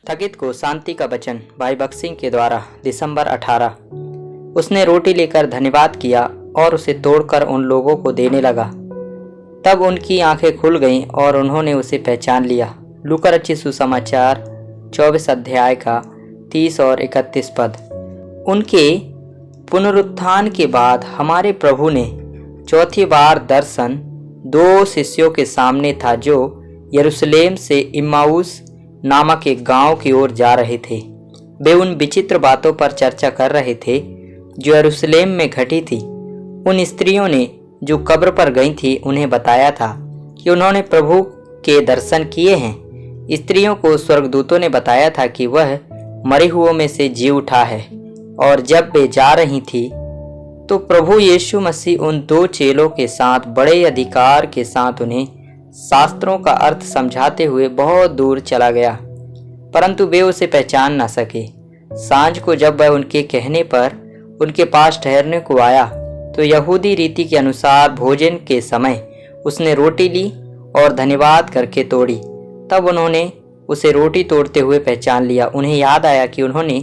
थकित को शांति का वचन भाई भगत सिंह के द्वारा दिसंबर 18। उसने रोटी लेकर धन्यवाद किया और उसे तोड़कर उन लोगों को देने लगा। तब उनकी आंखें खुल गईं और उन्होंने उसे पहचान लिया। लूका रचित सुसमाचार 24 अध्याय का 30 और 31 पद। उनके पुनरुत्थान के बाद हमारे प्रभु ने चौथी बार दर्शन दो शिष्यों के सामने था जो यरूशलेम से इम्माऊस नामक एक गांव की ओर जा रहे थे। वे उन विचित्र बातों पर चर्चा कर रहे थे जो यरूशलेम में घटी थी। उन स्त्रियों ने जो कब्र पर गई थी उन्हें बताया था कि उन्होंने प्रभु के दर्शन किए हैं। स्त्रियों को स्वर्गदूतों ने बताया था कि वह मरे हुओं में से जी उठा है। और जब वे जा रही थी तो प्रभु यीशु मसीह उन दो चेलों के साथ बड़े अधिकार के साथ उन्हें शास्त्रों का अर्थ समझाते हुए बहुत दूर चला गया, परंतु वे उसे पहचान न सके। सांझ को जब वह उनके कहने पर उनके पास ठहरने को आया तो यहूदी रीति के अनुसार भोजन के समय उसने रोटी ली और धन्यवाद करके तोड़ी। तब उन्होंने उसे रोटी तोड़ते हुए पहचान लिया। उन्हें याद आया कि उन्होंने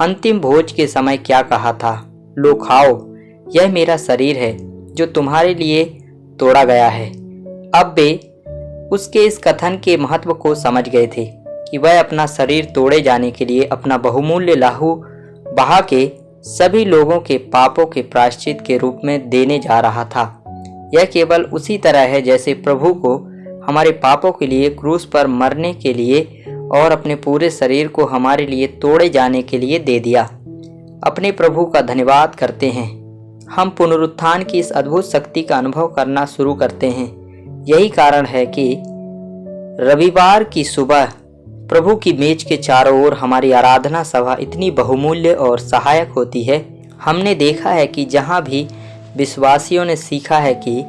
अंतिम भोज के समय क्या कहा था, लो खाओ, यह मेरा शरीर है जो तुम्हारे लिए तोड़ा गया है। अब वे उसके इस कथन के महत्व को समझ गए थे कि वह अपना शरीर तोड़े जाने के लिए अपना बहुमूल्य लहू बहा के सभी लोगों के पापों के प्रायश्चित के रूप में देने जा रहा था। यह केवल उसी तरह है जैसे प्रभु को हमारे पापों के लिए क्रूस पर मरने के लिए और अपने पूरे शरीर को हमारे लिए तोड़े जाने के लिए दे दिया। अपने प्रभु का धन्यवाद करते हैं। हम पुनरुत्थान की इस अद्भुत शक्ति का अनुभव करना शुरू करते हैं। यही कारण है कि रविवार की सुबह प्रभु की मेज के चारों ओर हमारी आराधना सभा इतनी बहुमूल्य और सहायक होती है। हमने देखा है कि जहाँ भी विश्वासियों ने सीखा है कि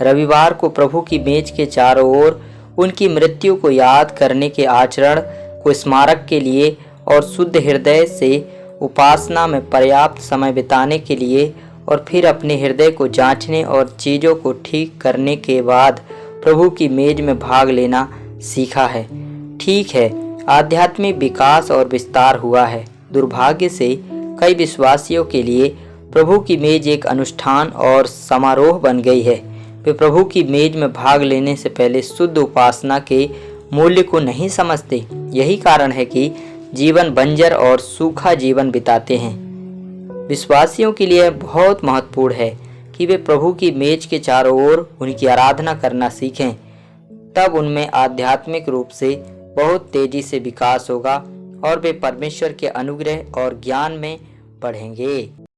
रविवार को प्रभु की मेज के चारों ओर उनकी मृत्यु को याद करने के आचरण को स्मारक के लिए और शुद्ध हृदय से उपासना में पर्याप्त समय बिताने के लिए और फिर अपने हृदय को जांचने और चीज़ों को ठीक करने के बाद प्रभु की मेज में भाग लेना सीखा है। ठीक है, आध्यात्मिक विकास और विस्तार हुआ है। दुर्भाग्य से कई विश्वासियों के लिए प्रभु की मेज एक अनुष्ठान और समारोह बन गई है। वे प्रभु की मेज में भाग लेने से पहले शुद्ध उपासना के मूल्य को नहीं समझते। यही कारण है कि जीवन बंजर और सूखा जीवन बिताते हैं। विश्वासियों के लिए बहुत महत्वपूर्ण है कि वे प्रभु की मेज के चारों ओर उनकी आराधना करना सीखें। तब उनमें आध्यात्मिक रूप से बहुत तेजी से विकास होगा और वे परमेश्वर के अनुग्रह और ज्ञान में बढ़ेंगे।